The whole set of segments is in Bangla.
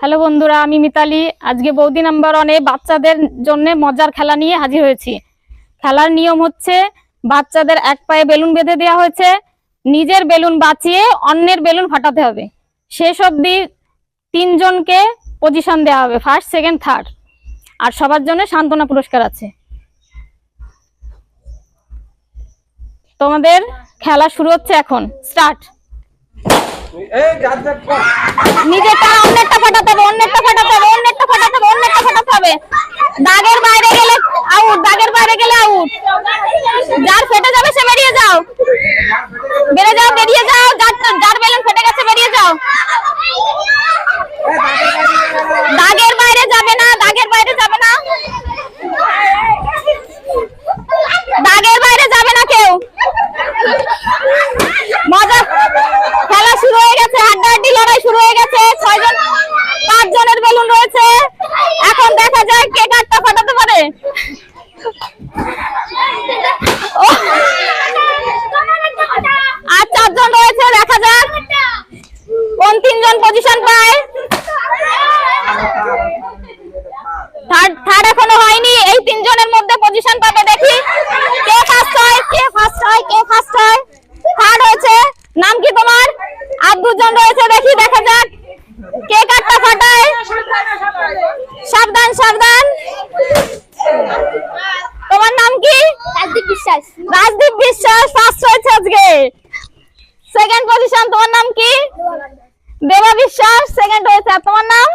হ্যালো বন্ধুরা, আমি মিতালি। আজকে বৌদি নাম্বার ওয়ানে বাচ্চাদের জন্য মজার খেলা নিয়ে হাজির হয়েছি। খেলার নিয়ম হচ্ছে, বাচ্চাদের এক পায়ে বেলুন বেঁধে দেওয়া হয়েছে। নিজের বেলুন বাঁচিয়ে অন্যের বেলুন ফাটাতে হবে। শেষ অবধি 3 জনকে পজিশন দেওয়া হবে, ফার্স্ট, সেকেন্ড, থার্ড। আর সবার জন্য সান্ত্বনা পুরস্কার আছে। তোমাদের খেলা শুরু হচ্ছে এখন। স্টার্ট। নিজেরটা অন্যেরটা ফাটাতে হবে, অন্যেরটা ফাটাতে হবে, অন্যেরটা ফাটাতে হবে, অন্যেরটা ফাটাতে হবে। দাগের বাইরে গেলে আউট, দাগের বাইরে গেলে আউট। যার ফেটে যাবে সে বেরিয়ে যাও, বেরিয়ে যাও, বেরিয়ে যাও। যার বেলুন ফেটে গেছে বেরিয়ে যাও। দাগের বাইরে যাবে না, দাগের বাইরে যাবে না, দাগের বাইরে যাবে না কেউ। মজা খেলা শুরু হয়ে গেছে, হাড্ডাহাড্ডি লড়াই শুরু হয়ে গেছে। 5 জনের বেলুন রয়েছে। এখন দেখা যায় কে কাঠটা ফাটাতে পারে। আর 4 জন রয়েছে, দেখা যাক কোন 3 জন পজিশন পায়। থার্ড এখনো হয়নি। এই 3 জনের মধ্যে পজিশন পাবে। দেখি কে ফার্স্ট হয়, কে ফার্স্ট হয়, কে ফার্স্ট হয়। থার্ড হয়েছে। নাম কি তোমার? আর 2 জন রয়েছে, দেখি দেখা যাক কে কাঠটা ফাটায়। সাবধান সাবধান। তোমার নাম কি? রাজদীপ বিশ্বাস। রাজদীপ বিশ্বাস ফার্স্ট হয়েছে আজকে। Second position. তোমার নাম কি? দেবা বিশ্বাস সেকেন্ড হয়েছে। আর তোমার নাম?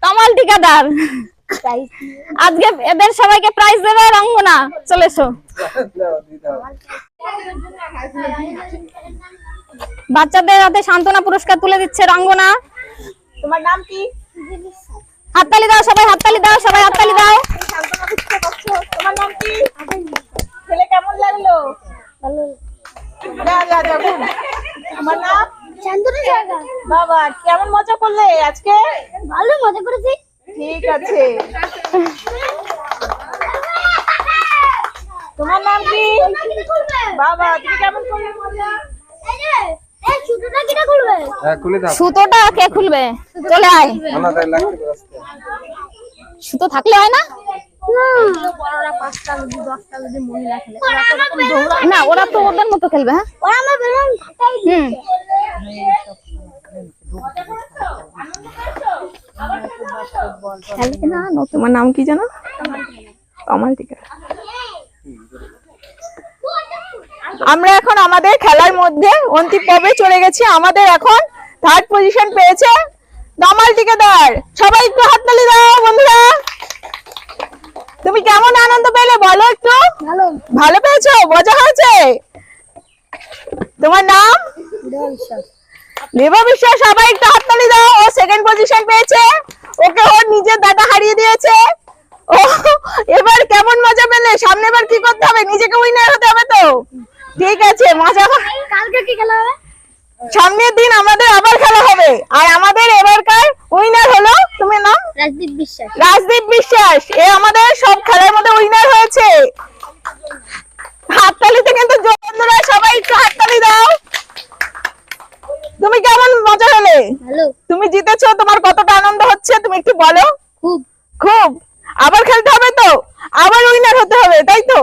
তমাল ঠিকাদার। আজকে এদের সবাইকে প্রাইজ দেবে রঙ্গনা। চলে এসো। বাচ্চাদের হাতে সান্ত্বনা পুরস্কার তুলে দিচ্ছে রঙ্গনা। তোমার নাম কি? হাততালি দাও সবাই, হাততালি দাও সবাই, হাততালি দাও। তোমার নাম কি? ছেলে কেমন লাগলো? তোমার নাম? বাবা, কেমন মজা করলে আজকে? ভালো মজা করেছি। ঠিক আছে। তোমার নাম কি? বাবা, তুমি কেমন করলে মজা? সুতোটা কে খুলবে? চলে আয়। সুতো থাকলে হয় না? না, ওরা তো ওদের মতো খেলবে। হ্যাঁ, তোমার নাম কি জানো? তমাল ঠিকাদার। আমরা এখন আমাদের খেলার মধ্যে অন্তিম পর্বে চলে গেছি। আমাদের এখন থার্ড পজিশন পেয়েছে তমাল ঠিকাদার। সবাই একটু হাততালি দাও বন্ধুরা। তুমি কেমন আনন্দ পেলে বলো একটু? ভালো পেয়েছো? মজা হয়েছে? তোমার নাম? দেবা বিশ্বাস। সবাই একটু হাততালি দাও। ও সেকেন্ড পজিশন পেয়েছে। ওকে ওর নিজের দাদা হারিয়ে দিয়েছে। ও এবার কেমন মজা পেলে? সামনে এবার কি করতে হবে? নিজেকে উইনার হতে হবে তো। ঠিক আছে, মজা। কালকে কি খেলা হবে? সামনের দিন আমাদের আবার খেলা হবে। আর আমাদের এবারকার উইনার হলো, তোমার নাম? রাজদীপ বিশ্বাস। রাজদীপ বিশ্বাস। এ আমাদের সব খেলার মধ্যে উইনার হয়েছে। হাততালিতে কিন্তু বন্ধুরা সবাই একটু হাততালি দাও। তুমি কেমন মজা হলে? ভালো। তুমি জিতেছো, তোমার কতটা আনন্দ হচ্ছে তুমি একটু বলো। খুব। খুব। আবার খেলতে হবে তো, আবার উইনার হতে হবে, তাই তো?